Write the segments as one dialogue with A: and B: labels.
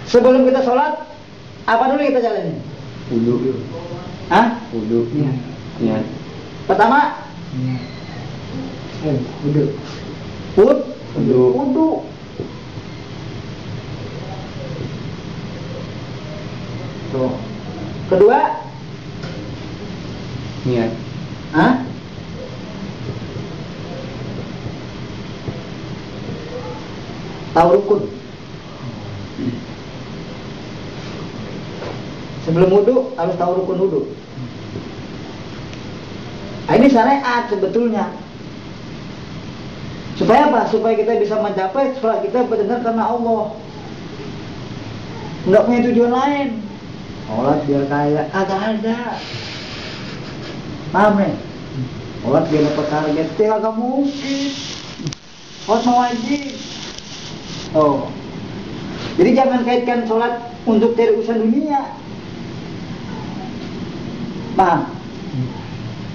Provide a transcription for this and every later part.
A: Sebelum kita sholat, apa dulu kita jalanin?
B: Wudu.
A: Hah?
B: Wudu. Iya.
A: Pertama? Wudu. Wudu. Tuh. Kedua?
B: Niat.
A: Hah? Tahu rukun. Sebelum wudu harus tahu rukun wudu. Nah, ini syariat sebetulnya. Supaya apa? Supaya kita bisa mencapai sholat kita benar karena Allah. Nggak punya tujuan lain. Sholat biar kaya, agak ada. Paham nih? Sholat biar dapat target, agak mungkin. Sholat wajib. Oh, jadi jangan kaitkan sholat untuk cari urusan dunia. Paham?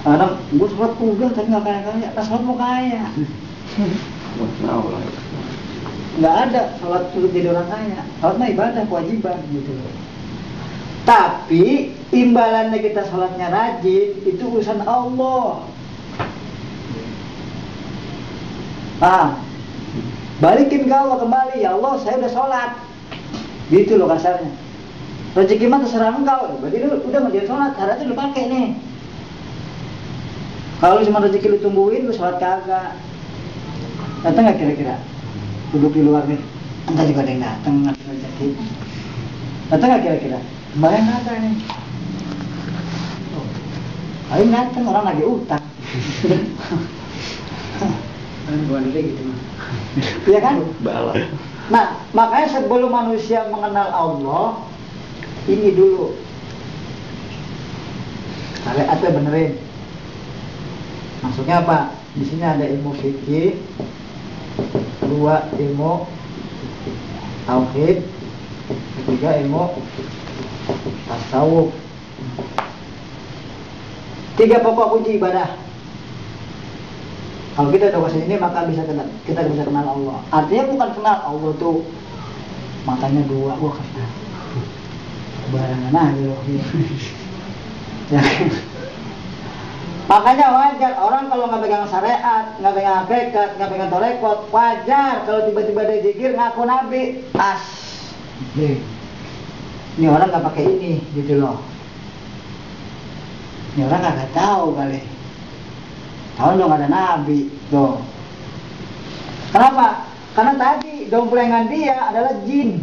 A: Karena gue sholat udah tapi nggak kaya-kaya, pas sholat mau kaya. Nggak ada sholat untuk jadi orang kaya. Sholat mah ibadah, kewajiban gitu. Tapi imbalannya kita sholatnya rajin, itu urusan Allah. Paham? Balikin ke Allah kembali, ya Allah saya udah sholat. Gitu loh kasarnya. Rezeki mah terserah engkau, berarti lu udah ngerjain sholat, syaratnya lu pakai nih. Kalau cuma rezeki lu tungguin, lu sholat kagak. Datang gak kira-kira? Duduk di luar nih, entar juga ada yang datang, ngasih rezeki. Datang gak kira-kira? Bayang ada nih. Ayo datang, orang lagi utang. Bukan gitu mah. Iya kan?
B: Balap.
A: Nah, makanya sebelum manusia mengenal Allah, ini dulu syariatnya benerin. Maksudnya apa? Di sini ada ilmu fikih, kedua ilmu tauhid, ketiga ilmu tasawuf. 3 pokok kunci ibadah. Kalau kita udah kuasai ini maka kita bisa kenal Allah. Artinya bukan kenal Allah tuh matanya 2, wah kenal. Barangan aja loh. Ya. Makanya wajar orang kalau nggak pegang syariat, nggak pegang hakikat, nggak pegang torekot, wajar kalau tiba-tiba dia zikir ngaku nabi. Pas. Ini orang nggak pakai ini, gitu loh. Ini orang nggak tahu kali. Tahu dong ada nabi, tuh. Kenapa? Karena tadi domplengan dia adalah jin.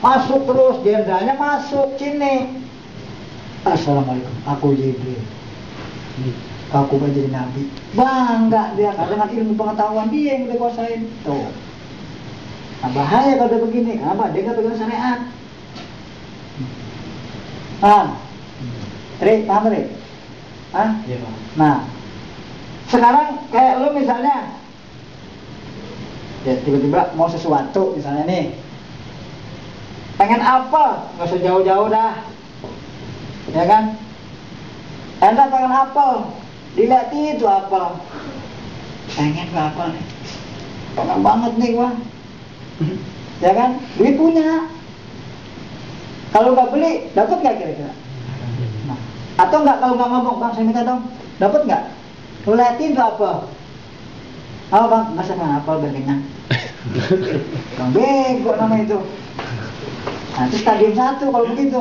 A: Masuk terus, jenderalnya masuk sini. Assalamualaikum, aku Jibril. Aku kan jadi nabi. Bangga dia karena dengan ilmu pengetahuan dia yang udah kuasain. Tuh. Nah, bahaya kalau udah begini. Kenapa? Dia nggak pegang syariat. Paham? Paham, Tri? Hah? Iya, Pak. Nah, sekarang kayak lu misalnya ya tiba-tiba mau sesuatu misalnya nih pengen apel, nggak usah jauh-jauh dah ya kan, enak pengen apel, dilihat itu apel, pengen ke apel nih, pengen banget nih gua ya kan, duit punya, kalau nggak beli dapat nggak kira-kira? Nah, atau nggak kalau nggak ngomong, bang saya minta dong, dapat nggak? Lu liatin tuh apa? Apa bang? Masa kan apel biar kenyang? Bang bego nama itu. Nanti stadium 1 kalau begitu.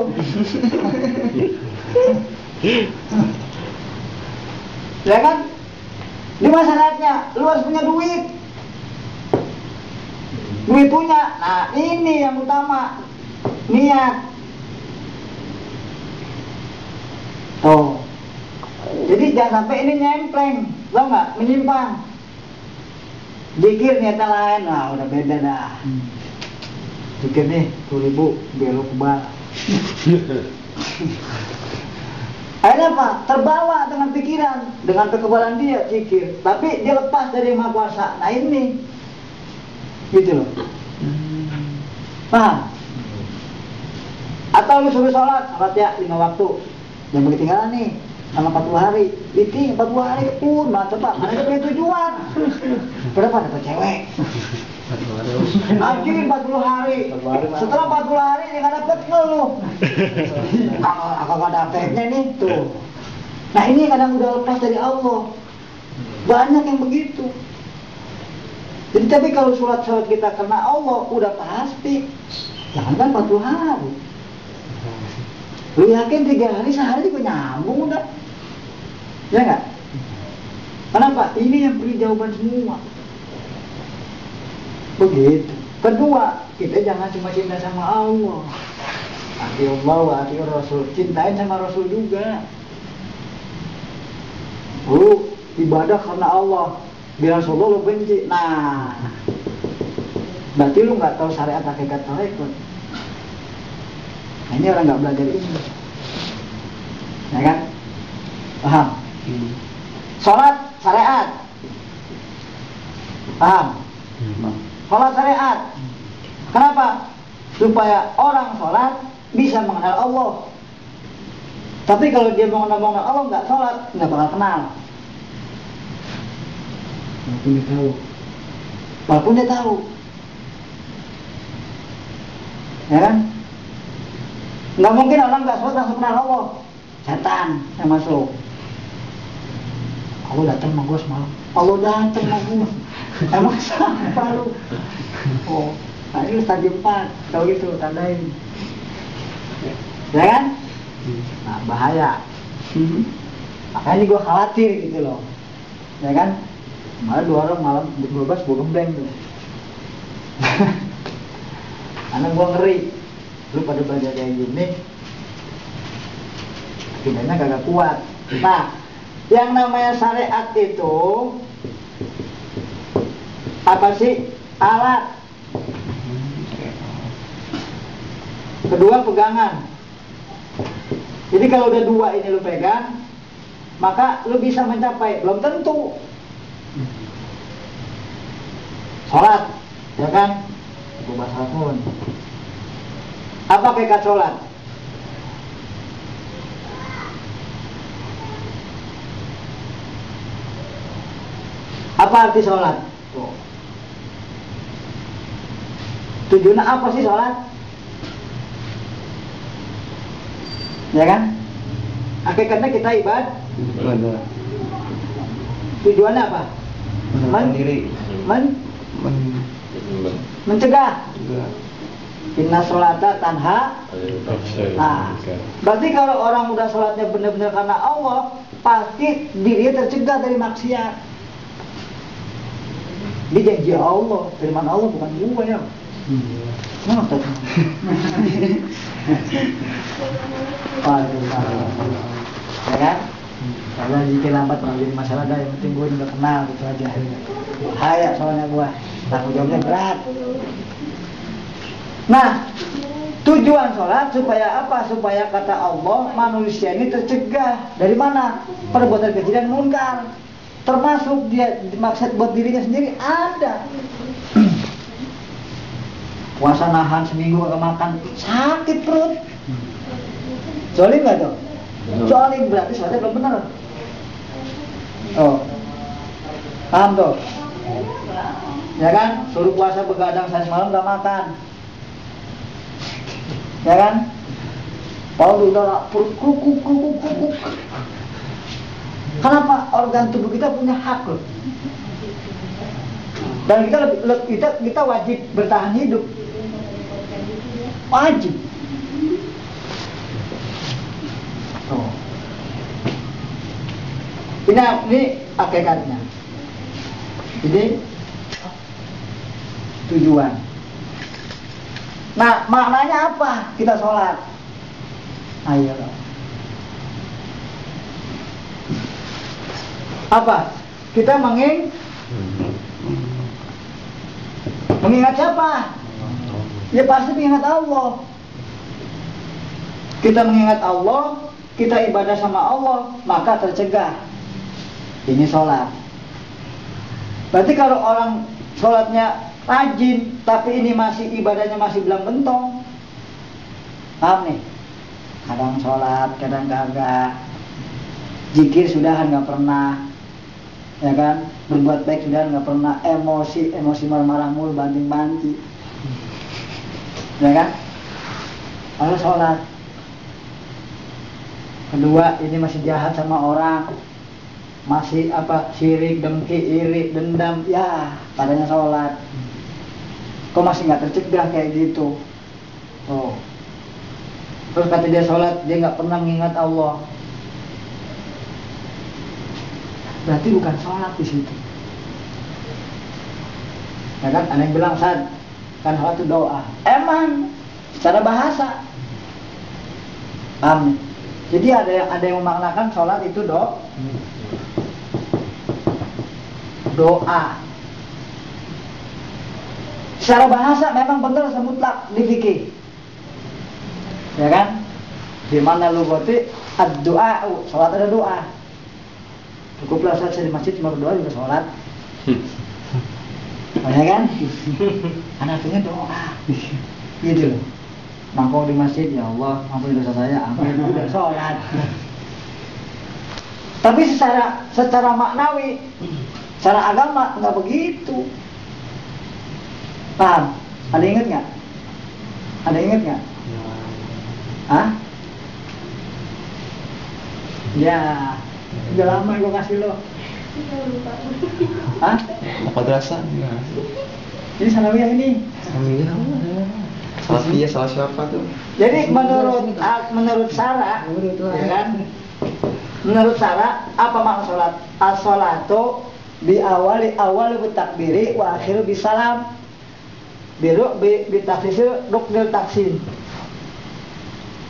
A: Ya kan? Ini masalahnya, lu harus punya duit. Duit punya. Nah ini yang utama, niat. Tuh. Jadi jangan sampai ini nyempleng, tau nggak? Menyimpang. Zikir niatnya lain, nah udah beda dah. Zikir nih 10.000 biar lo kebal. Akhirnya apa? Terbawa dengan pikiran, dengan kekebalan dia zikir, tapi dia lepas dari yang Maha Kuasa. Nah ini, gitu loh. Paham? Atau lu suruh sholat ya 5 waktu, jangan ketinggalan nih. Sama 40 hari, itu 40 hari pun, mantap pak, mana dia punya tujuan. Berapa dapat cewek? Haji 40 hari. Setelah 40 hari dia nggak dapat ngeluh. Kalau nggak dapetnya nih tuh. Nah ini kadang udah lepas dari Allah. Banyak yang begitu. Jadi tapi kalau sholat kita kena Allah udah pasti. Jangan 40 hari. Lu yakin 3 hari sehari juga nyambung udah. Ya nggak? Kenapa? Ini yang beri jawaban semua. Begitu. Kedua, kita jangan cuma cinta sama Allah. Ati Allah wa ati Rasul. Cintain sama Rasul juga. Lu ibadah karena Allah. Bila Rasulullah lu benci. Nah, berarti lu nggak tahu syariat hakikat tarekat. Nah, ini orang nggak belajar ini. Ya kan? Paham? Sholat syariat. Paham? Sholat syariat. Kenapa? Supaya orang sholat bisa mengenal Allah. Tapi kalau dia mengenal Allah nggak sholat, nggak bakal kenal. Walaupun dia tahu. Walaupun dia tahu. Ya kan? Nggak mungkin orang nggak sholat langsung kenal Allah. Setan yang masuk. Allah datang sama gue semalam. Allah datang sama gue. Emang siapa lu? Oh, nah ini stadium 4. Kalau gitu tandain. Ya kan? Nah bahaya. Makanya gue khawatir gitu loh. Ya kan? Malah 2 orang malam 12 gue gembleng tuh. Karena gue ngeri. Lu pada belajar kayak gini, akidahnya kagak kuat. Nah, yang namanya syariat itu apa sih? Alat. Kedua pegangan. Jadi kalau udah 2 ini lu pegang, maka lu bisa mencapai. Belum tentu. Sholat, ya kan? Gue bahas pun. Apa hakikat sholat? Apa arti sholat? Tujuannya apa sih sholat? Ya kan? Hakikatnya kita ibadah. Tujuannya apa? Mencegah. Inna sholata tanha. Nah, berarti kalau orang udah sholatnya benar-benar karena Allah, pasti dirinya tercegah dari maksiat. Dia janji Allah, firman Allah bukan gua ya. Kenapa? Ya kan? Kalau jika lambat malah jadi masalah dah, yang penting gua udah kenal gitu aja. Bahaya soalnya gua, tanggung jawabnya berat. Nah, tujuan sholat supaya apa? Supaya kata Allah manusia ini tercegah dari mana? Perbuatan keji dan munkar. Termasuk dia maksud buat dirinya sendiri ada. Puasa nahan seminggu gak makan, sakit perut. Zolim gak tuh? Zolim berarti sholatnya belum benar. Oh, paham tuh? Ya kan? Suruh puasa begadang sehari semalam gak makan. Ya kan? Kalau udah perut kukuk. Kenapa? Organ tubuh kita punya hak loh. Dan kita wajib bertahan hidup. Wajib. Oh. Ini hakikatnya. Jadi tujuan. Nah, maknanya apa kita sholat? Ayo. Apa? Kita mengingat siapa? Ya pasti mengingat Allah. Kita mengingat Allah, kita ibadah sama Allah, maka tercegah. Ini sholat. Berarti kalau orang sholatnya rajin, tapi ini masih ibadahnya masih belum bentong. Paham nih? Kadang sholat, kadang kagak. Zikir sudah kan nggak pernah. ya kan, berbuat baik sudah, nggak pernah emosi marah-marah mulu, banting-banting, ya kan. Lalu sholat. Kedua, ini masih jahat sama orang, masih sirik, dengki, iri, dendam, ya katanya sholat. Kok masih nggak tercegah kayak gitu? Oh, terus kata dia sholat, dia nggak pernah mengingat Allah. Berarti bukan sholat di situ. Ya kan, ada yang bilang kan sholat itu doa. Emang secara bahasa, paham? Jadi ada yang memaknakan sholat itu doa. Secara bahasa memang benar semutlak di fikih, ya kan? Di mana lugati ad-du'a, sholat ada doa. Cukuplah saat saya di masjid cuma berdoa juga sholat, ya kan? Anaknya doa, gitu loh. Mangkok di masjid, ya Allah, ampuni dosa saya, amin, udah sholat. Tapi secara maknawi, secara agama nggak begitu. Paham? Ada inget nggak? Ada inget nggak? Hah? Ya, udah lama gue kasih lo. Hah?
B: Madrasah?
A: Ini sanawiyah ini.
B: Salafiyah, salah siapa tuh?
A: Jadi menurut Syara, ya kan? Menurut Syara, apa makna sholat? As-sholatu bi awali takbiri wa akhiru bisalam. Biru bitakhsisil ruknil taksim.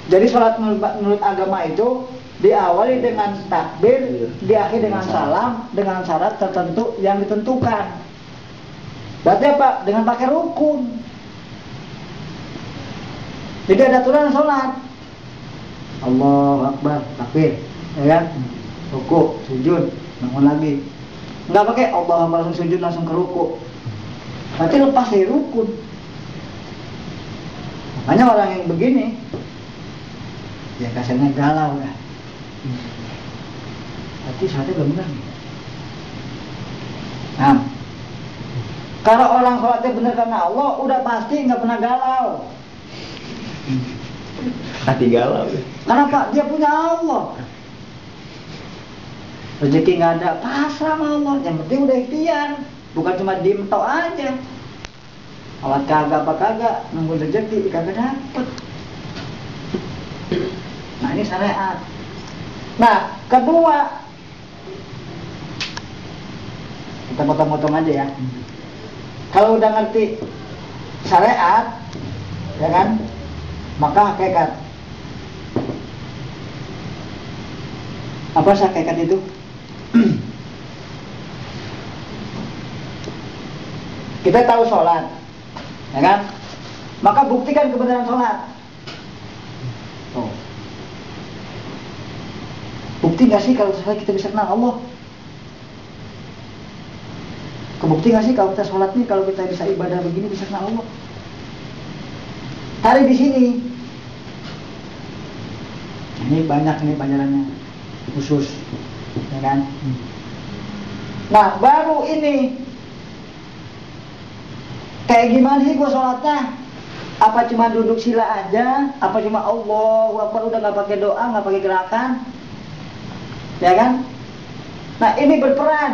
A: Jadi sholat menurut agama itu diawali dengan takbir, diakhiri dengan salam, dengan syarat tertentu yang ditentukan. Berarti apa? Dengan pakai rukun. Jadi ada aturan sholat. Allahu Akbar, takbir, ya kan? Ruku, sujud, bangun lagi. Enggak pakai Allahu Akbar langsung sujud langsung ke ruku. Berarti lepas dari rukun. Makanya orang yang begini, ya kasarnya galau ya. Berarti sholatnya belum benar. Nah, kalau orang sholatnya benar karena Allah, udah pasti nggak pernah galau.
B: Hati galau.
A: Kenapa? Dia punya Allah. Rezeki nggak ada, pasrah sama Allah. Yang penting udah ikhtiar, bukan cuma diem tok aja. Sholat kagak apa kagak, nunggu rezeki kagak dapet. Nah ini syariat. Nah kedua, kita potong-potong aja ya. Kalau udah ngerti syariat, ya kan, maka hakikat. Apa hakikat itu? Kita tahu sholat, ya kan? Maka buktikan kebenaran sholat. Oh. Bukti nggak sih kalau sholat kita bisa kenal Allah? Kebukti nggak sih kalau kita sholat nih, kalau kita bisa ibadah begini bisa kenal Allah? Tarik di sini. Ini banyak nih pelajarannya khusus, ya kan? Nah baru ini kayak gimana sih gua sholatnya? Apa cuma duduk sila aja? Apa cuma Allahu Akbar udah nggak pakai doa, nggak pakai gerakan, ya kan? Nah ini berperan,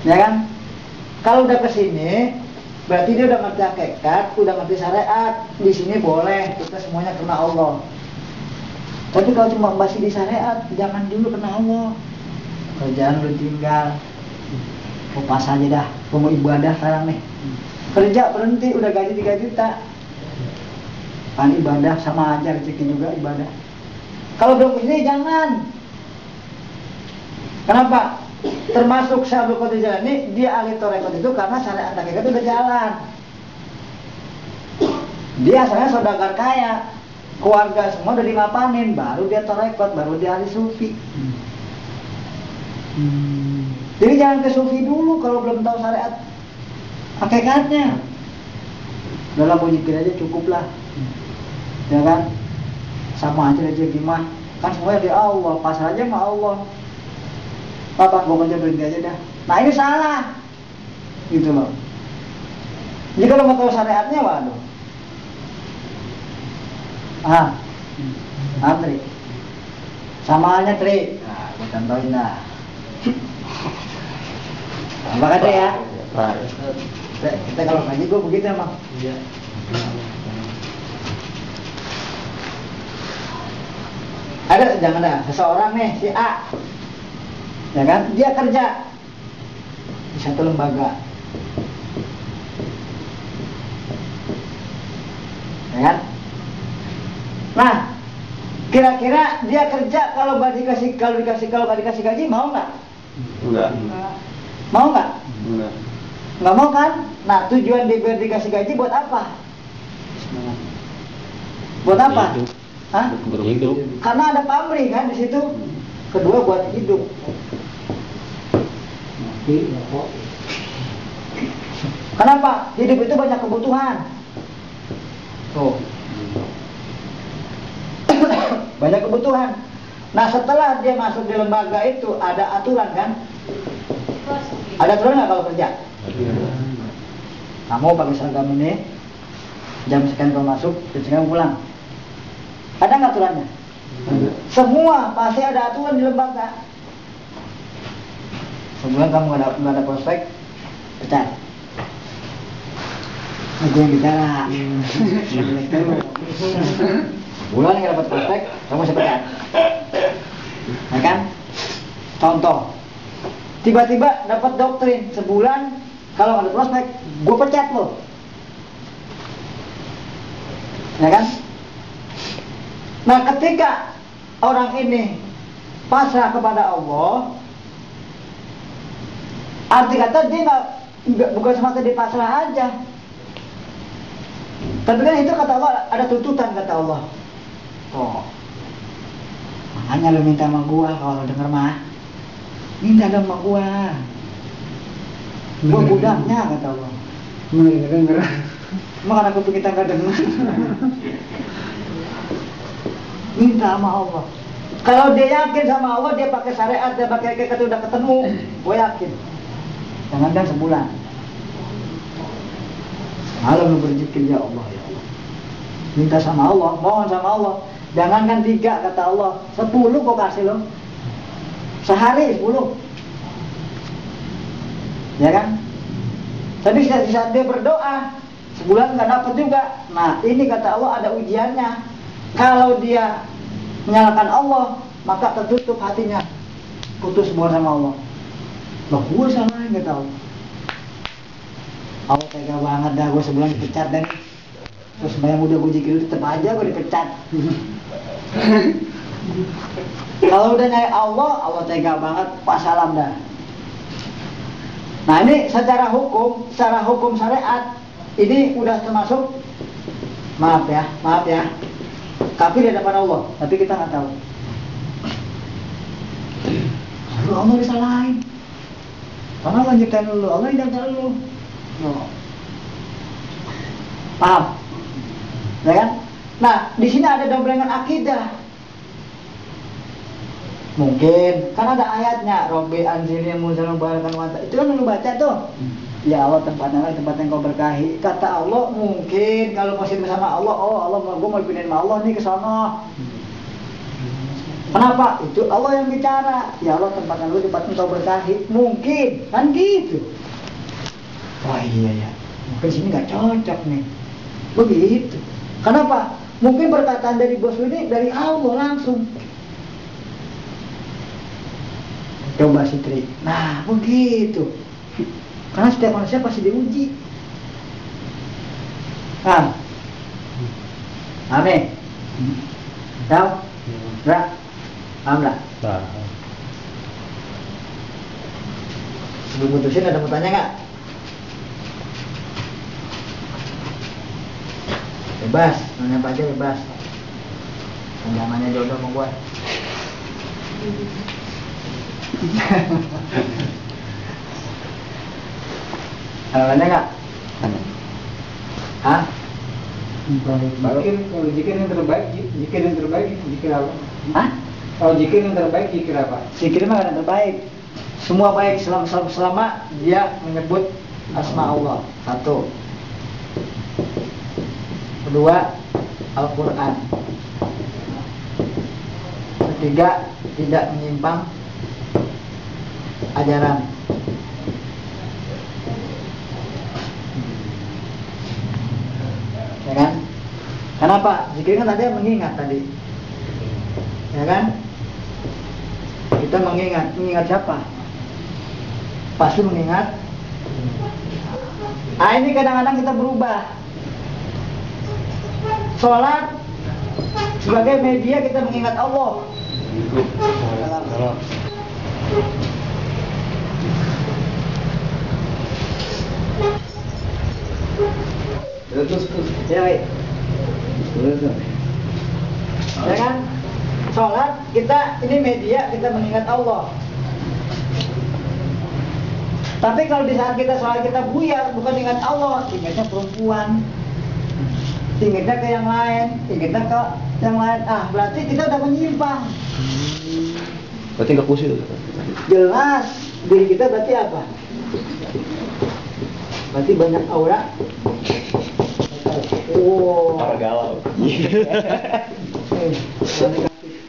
A: ya kan? Kalau udah kesini, berarti dia udah ngerti hakikat, udah ngerti syariat. Di sini boleh kita semuanya kena Allah. Tapi kalau cuma masih di syariat, jangan dulu kena Allah. Kerjaan lu tinggal, pas aja dah. Gua mau ibadah sekarang nih. Kerja berhenti, udah gaji 3 juta. Kan ibadah sama aja, rezeki juga ibadah. Kalau belum kesini jangan. Kenapa? Termasuk Syaikhul Qadir Jilani, dia ahli tarekat itu karena syariat hakikat itu udah jalan. Dia asalnya saudagar kaya, keluarga semua udah dimapanin, baru dia tarekat, baru dia ahli sufi. Jadi jangan ke sufi dulu kalau belum tahu syariat hakikatnya. Dalam mau zikir aja cukup lah, ya kan? Sama aja rezeki mah. Kan semuanya di Allah, pasrah aja sama Allah. Bapak gue kerja berhenti aja dah. Nah ini salah, gitu loh. Jadi kalau nggak tahu syariatnya, waduh. Tri. Sama halnya Tri. Nah, gue contohin dah. Apa kata ya? Kita kalau ngaji gue begitu emang. Iya. Ada jangan dah seseorang nih si A, ya kan? Dia kerja di satu lembaga, ya kan? Nah, kira-kira dia kerja kalau nggak dikasih gaji mau nggak?
B: Enggak.
A: Mau nggak?
B: Enggak.
A: Nggak mau kan? Nah, tujuan dia biar dikasih gaji buat apa? Buat apa? Hah?
B: Hidup.
A: Karena ada pamrih kan di situ. Kedua buat hidup. Kenapa? Hidup itu banyak kebutuhan. Tuh. Banyak kebutuhan. Nah setelah dia masuk di lembaga itu ada aturan kan? Ada aturan nggak kalau kerja? Kamu pakai seragam ini, jam sekian kau masuk, jam sekian pulang. Ada nggak aturannya? Semua pasti ada aturan di lembaga. Sebulan kamu nggak ada prospek, pecat. Aku yang bicara. Bulan nggak dapat prospek, kamu bisa pecat. Ya kan? Contoh, tiba-tiba dapat doktrin sebulan kalau nggak ada prospek, gue pecat lo. Ya kan? Nah ketika orang ini pasrah kepada Allah, arti kata dia nggak bukan semata dia pasrah aja, tapi kan itu kata Allah ada tuntutan kata Allah. Oh, makanya lu minta sama gua kalau denger mah, minta dong sama gua budaknya kata Allah. Denger, makanya aku pengen tangga denger. Minta sama Allah. Kalau dia yakin sama Allah, dia pakai syariat, dia pakai kata udah ketemu, gue yakin. Jangan kan sebulan. Kalau lu berzikir ya Allah, ya Allah. Minta sama Allah, mohon sama Allah. Jangan kan 3 kata Allah, 10 kok kasih lo. Sehari 10. Ya kan? Tapi saat dia berdoa, sebulan nggak dapat juga. Nah ini kata Allah ada ujiannya. Kalau dia menyalahkan Allah, maka tertutup hatinya, putus hubungan sama Allah. Loh, gue salahin gak tau. Allah tega banget dah, gue sebulan dipecat dan terus bayang udah gue zikir tetep aja gue dipecat. Kalau udah nyari Allah, Allah tega banget, wassalam dah. Nah ini secara hukum syariat ini udah termasuk maaf ya. Kafir di hadapan Allah, tapi kita nggak tahu. Lalu Allah disalahin. Allah lanjutkan dulu, Allah hidupkan dulu. No. Paham? Ya kan? Nah, di sini ada domblengan akidah. Mungkin, kan ada ayatnya, Robbi anzilni munzalan mubarakan wa ta'ala. Itu kan lu baca tuh. Ya Allah tempatnya tempat yang kau berkahi. Kata Allah mungkin kalau masih bersama Allah, oh Allah gue mau pindahin sama Allah nih ke sana. Kenapa? Itu Allah yang bicara. Ya Allah tempat yang kau berkahi. Mungkin kan gitu. Wah iya ya. Mungkin sini nggak cocok nih. Begitu. Kenapa? Mungkin perkataan dari bos ini dari Allah langsung. Coba Sitri. Nah begitu. Karena setiap manusia pasti diuji. Amin. Tahu? Ra? Paham lah? Sebelum putusin ada mau tanya nggak? Bebas, nanya apa aja bebas. Jangan nanya jodoh sama gue. Ada nanya nggak? Hah?
C: Zikir, kalau zikir yang terbaik, zikir apa?
A: Hah? Kalau zikir yang terbaik zikir apa? Zikir mah yang terbaik. Semua baik selama dia menyebut asma Allah. Satu. Kedua, Al-Quran. Ketiga, tidak menyimpang ajaran. Ya kan? Kenapa? Zikir kan tadi mengingat tadi. Ya kan? Kita mengingat siapa? Pasti mengingat. Ah, ini kadang-kadang kita berubah. Sholat sebagai media kita mengingat Allah. Terus. Ya, baik. Ya kan? Sholat kita ini media kita mengingat Allah. Tapi kalau di saat kita sholat kita buyar, bukan ingat Allah, ingatnya perempuan, ingatnya ke yang lain, ingatnya ke yang lain. Ah, berarti kita udah menyimpang.
B: Berarti nggak khusyuk.
A: Jelas diri kita berarti apa? Berarti banyak aura. Oh.
B: Aura galau.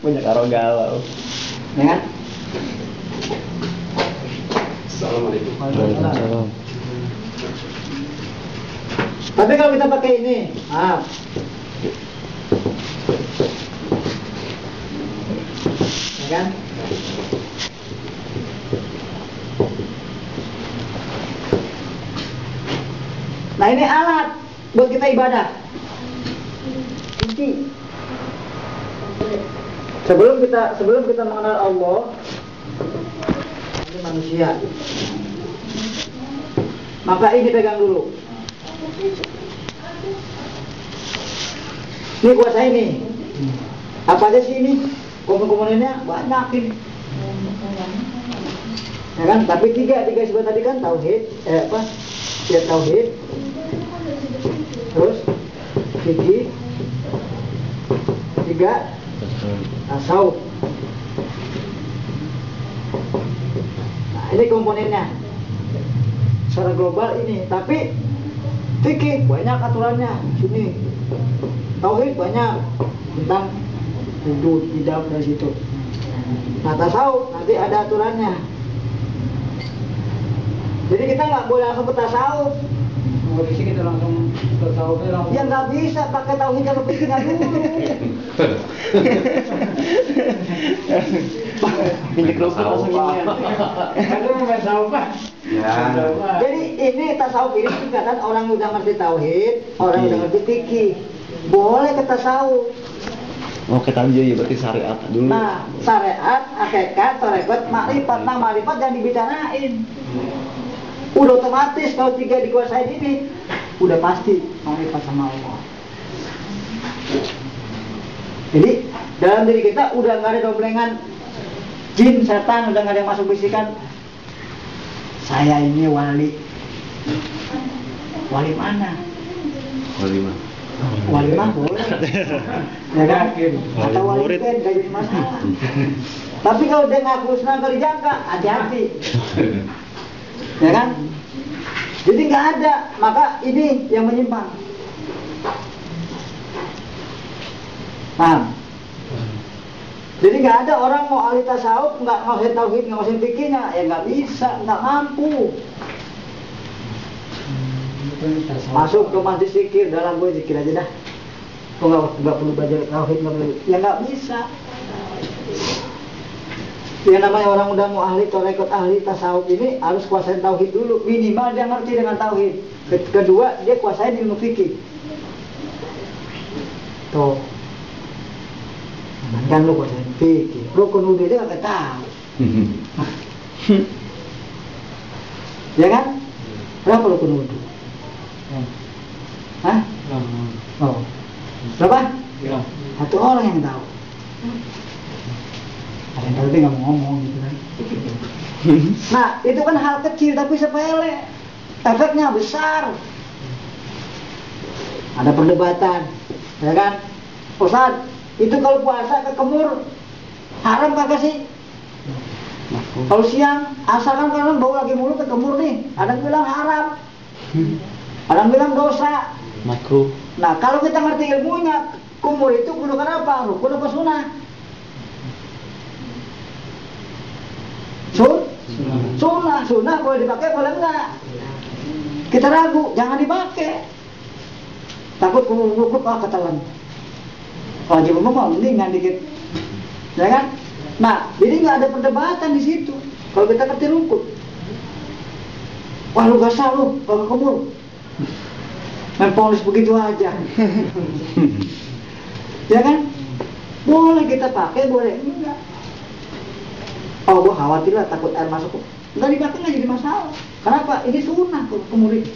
B: Banyak aura galau.
A: Ya kan?
C: Assalamualaikum.
B: Waalaikumsalam.
A: Tapi kalau kita pakai ini, maaf. Ya kan? Nah, ini alat buat kita ibadah. Kunci. Sebelum kita mengenal Allah, ini manusia. Maka ini pegang dulu. Ini kuasa ini. Apa aja sih ini? Komponen-komponennya banyak ini. Ya kan? Tapi tiga sebut tadi kan tauhid, ya tauhid. Terus fikih. Tiga tasawuf. Nah, ini komponennya. Secara global ini, tapi fikih banyak aturannya. Sini tauhid banyak tentang wudhu, tidak dari situ. Nah, tasawuf nanti ada aturannya. Jadi kita nggak boleh langsung ke tasawuf. Bisa kita langsung ke tasawufnya langsung. Ya nggak bisa pakai tauhid kalau fikihnya dulu.
B: Pinjek rokok langsung ini.
A: Aduh, tasawuf Pak.
C: Ya.
A: Jadi ini tasawuf ini tingkatan orang udah ngerti tauhid, orang udah ngerti fikih. Boleh ke tasawuf.
B: Oh, kita aja ya berarti syariat dulu.
A: Nah, syariat, hakikat, tarekat, makrifat. Nah, makrifat jangan dibicarain. Udah otomatis kalau tiga dikuasain ini, udah pasti makrifat sama Allah. Jadi dalam diri kita udah nggak ada doblengan jin, setan, udah nggak ada yang masuk bisikan. Saya ini wali. Wali mana?
B: Wali mana?
A: Wali mah boleh. Ya kan? Atau wali kan gak jadi masalah. Tapi kalau dia ngaku senang kali jangka, hati-hati. Ya kan? Jadi nggak ada, maka ini yang menyimpang. Paham? Jadi nggak ada orang mau ahli tasawuf, nggak ngausin tauhid, nggak ngausin fikihnya, ya nggak bisa, nggak mampu. Masuk ke majlis zikir, dalam gue zikir aja dah. Kok nggak perlu belajar tauhid, nggak perlu, ya nggak bisa. Yang namanya orang udah mau ahli tarekat, ahli tasawuf ini harus kuasain tauhid dulu. Minimal dia ngerti dengan tauhid. Kedua, dia kuasain ilmu fikih. Tuh. Kan lu kuasain fikih. Rukun wudhu dia nggak tahu. Ya kan? Berapa rukun wudhu? Hah? Oh. Berapa? Satu orang yang tahu. Ada yang tahu dia nggak mau ngomong gitu kan. Nah, itu kan hal kecil tapi sepele. Efeknya besar. Ada perdebatan, ya kan? Ustaz, itu kalau puasa kekemur Haram kagak sih? Kalau siang, asalkan kalian bau lagi mulu ke kemur nih, ada yang bilang haram, ada yang bilang dosa.
B: Makruh.
A: Nah, kalau kita ngerti ilmunya, kumur itu kudu apa? Rukun apa sunnah? Sunnah boleh dipakai boleh enggak? Kita ragu, jangan dipakai. Takut kumur ketelan. Wajib umum mendingan dikit, ya kan? Nah, jadi nggak ada perdebatan di situ. Kalau kita ngerti rukun, wah lu gak sah lu, kalau kumur, main polis begitu aja, ya kan? Boleh kita pakai, boleh enggak? Oh, gua khawatir lah takut air masuk. Nggak dipakai nggak jadi masalah. Kenapa? Ini sunnah kumur ini.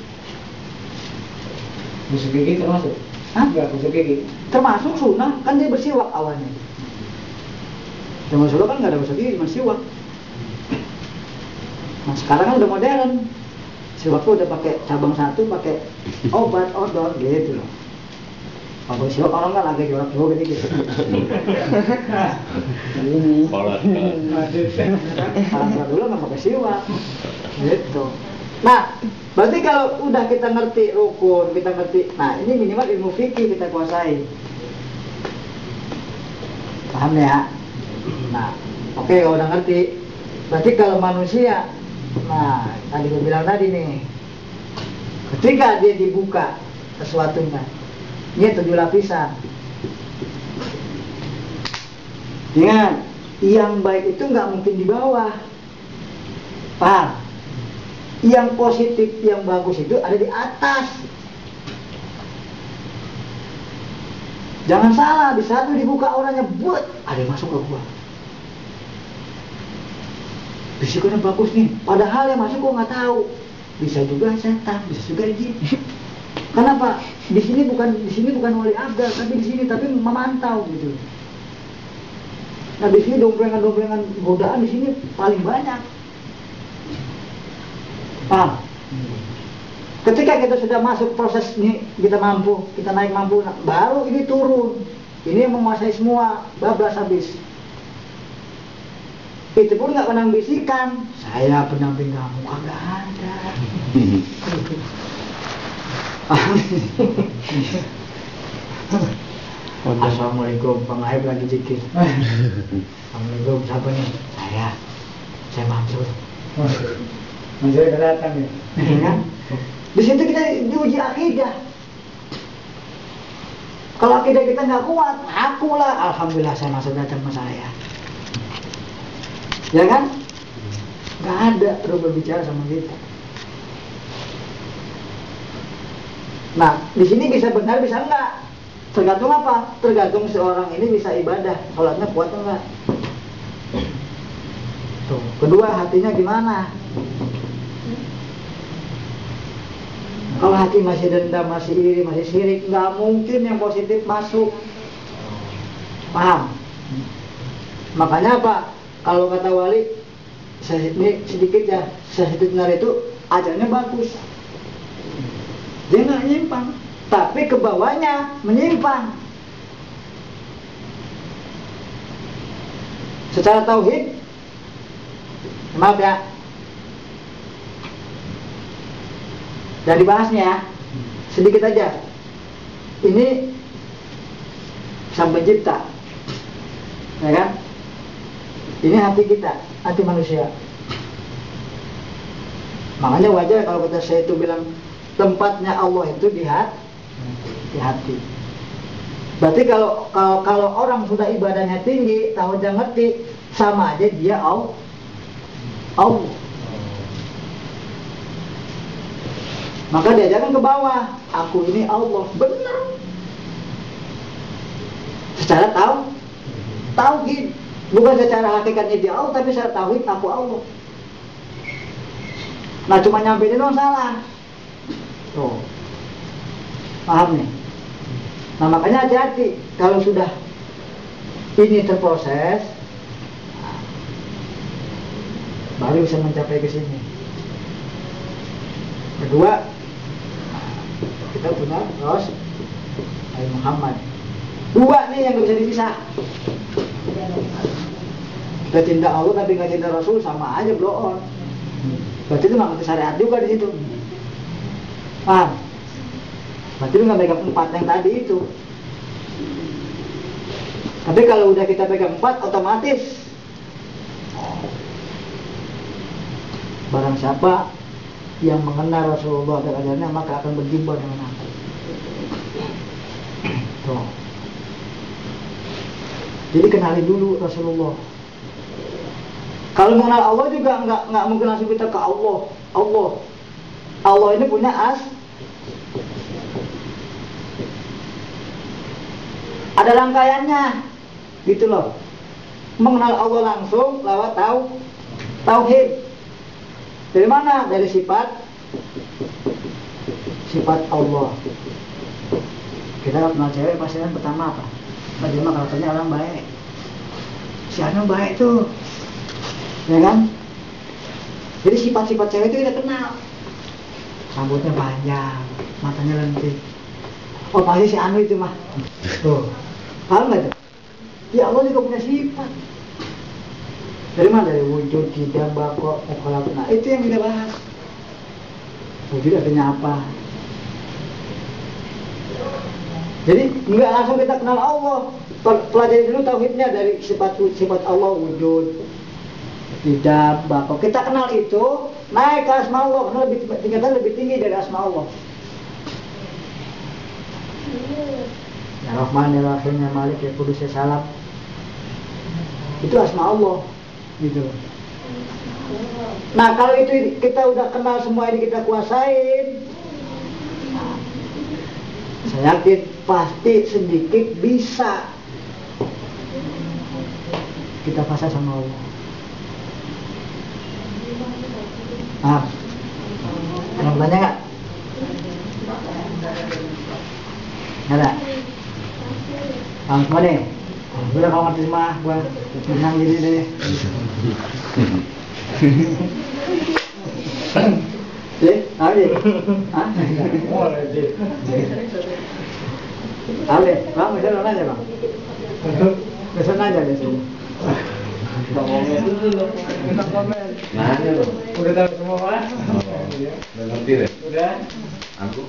D: Busuk gigi termasuk?
A: Hah?
D: Enggak, busuk gigi.
A: Termasuk sunnah, kan dia bersiwak awalnya. Zaman dulu kan nggak ada busuk gigi, cuma siwak. Nah sekarang kan udah modern. Siwak tuh udah pakai cabang satu, pakai obat odol gitu loh. Kalau siwak orang kan agak jorok gitu. Ini. Kalau dulu nggak pakai siwak, gitu. Nah, berarti kalau udah kita ngerti rukun, kita ngerti, nah ini minimal ilmu fikih kita kuasai. Paham ya? Nah, oke, kalau udah ngerti, berarti kalau manusia, nah tadi gue bilang tadi nih, ketika dia dibuka sesuatunya, ini 7 lapisan. Ingat, yang baik itu nggak mungkin di bawah. Paham? Yang positif, yang bagus itu ada di atas. Jangan salah, di saat itu dibuka orangnya, buat ada yang masuk ke gua. Bisikannya bagus nih, padahal yang masuk gua nggak tahu. Bisa juga setan, bisa juga jin. Kenapa? Di sini bukan wali abdal, tapi di sini memantau gitu. Nah di sini dombrengan godaan di sini paling banyak. Paham? Ketika kita sudah masuk proses ini, kita mampu, kita naik mampu, nah, baru ini turun. Ini yang menguasai semua, bablas habis. Itu pun nggak pernah bisikan, saya pendamping kamu, kagak ada. Assalamualaikum, Bang Aib lagi zikir. Assalamualaikum, siapa nih? Saya Mansur.
D: Masih datang ya?
A: Ya. Di situ kita diuji akidah. Kalau akidah kita nggak kuat, akulah, alhamdulillah saya masuk datang sama saya. Ya kan? Nggak ada perlu berbicara sama kita. Nah, di sini bisa benar, bisa enggak. Tergantung apa? Tergantung seorang ini bisa ibadah, sholatnya kuat atau enggak. Tuh. Kedua, hatinya gimana? Kalau hati masih dendam, masih iri, masih syirik, nggak mungkin yang positif masuk. Paham? Makanya apa? Kalau kata wali, ini sedikit ya, Syahid Nar itu ajarnya bagus. Dia nggak nyimpang, tapi ke bawahnya menyimpang. Secara tauhid, maaf ya, dan dibahasnya ya, sedikit aja. Ini Sang Pencipta, ya kan? Ini hati kita, hati manusia. Makanya wajar kalau kata saya itu bilang tempatnya Allah itu di hati. Berarti kalau orang sudah ibadahnya tinggi, tahu dan ngerti, sama aja dia Allah. Maka diajarkan ke bawah, aku ini Allah, benar. Secara tauhid, bukan secara hakikatnya dia Allah, tapi secara tauhid aku Allah. Nah cuma nyampe ini doang salah. Tuh, paham nih? Nah makanya hati-hati kalau sudah ini terproses, baru bisa mencapai ke sini. Kedua, kita punya Rasul Muhammad. Dua nih yang gak bisa dipisah. Udah cinta Allah tapi nggak cinta Rasul, sama aja blow on. Berarti itu nggak ngerti syariat juga di situ. Paham? Berarti lu nggak pegang 4 yang tadi itu. Tapi kalau udah kita pegang 4, otomatis barang siapa yang mengenal Rasulullah dan ajarannya maka akan berjumpa dengan aku. Tuh. Jadi kenali dulu Rasulullah. Kalau mengenal Allah juga nggak mungkin langsung kita ke Allah. Allah ini punya ada rangkaiannya, gitu loh. Mengenal Allah langsung lewat tauhid. Dari mana? Dari sifat Allah. Kita kalau kenal cewek pasti kan pertama apa? Bagaimana karakternya orang baik. Si Anu baik tuh, ya kan? Jadi sifat-sifat cewek itu kita kenal. Rambutnya panjang, matanya lentik. Oh pasti si Anu itu mah. Tuh, paham nggak tuh? Ya Allah juga punya sifat. Dari mana? Dari wujud, tidak, bakok, mukhalaf. Nah itu yang kita bahas. Wujud artinya apa? Jadi nggak langsung kita kenal Allah. Pelajari dulu tauhidnya dari sifat Allah, wujud, tidak, bakok. Kita kenal itu, naik ke asma Allah, karena tingkatan lebih tinggi dari asma Allah. Ya Rahman, ya Rahim, ya Malik, ya Kudus, ya Salam. Itu asma Allah, gitu. Nah kalau itu kita udah kenal semua ini, kita kuasain, saya yakin pasti sedikit bisa kita fasa sama Allah. Ada tanya nggak? Ada? Bang semua deh. Udah kalau ngerti semua, gua tenang gini deh. Apa deh? Ale, bang, bisa nanya bang? Bisa nanya di sini.
B: Nanya dong.
D: Udah tahu semua kan?
B: Udah ngerti deh.
D: Udah.
B: Aku.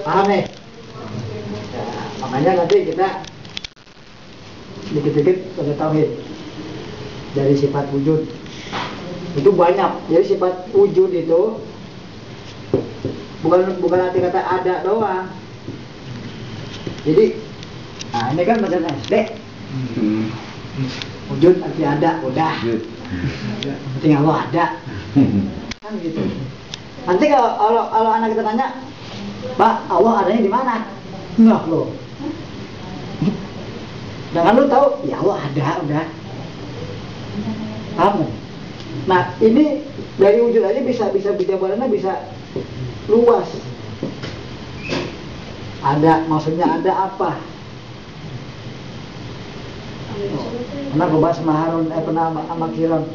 A: Paham nih? Ya, makanya nanti kita dikit-dikit pada tauhid dari sifat wujud. Itu banyak. Jadi sifat wujud itu bukan arti kata ada doang. Jadi, nah ini kan bacaan SD. Wujud arti ada, udah. Penting Allah ada. Kan gitu. Nanti kalau anak kita tanya, Pak, Allah adanya di mana? Enggak loh. Jangan lu tahu, ya Allah ada, udah. Paham? Nah ini dari wujud aja bisa jawabannya bisa luas. Ada, maksudnya ada apa? Karena gue bahas sama Harun, pernah sama Kiron.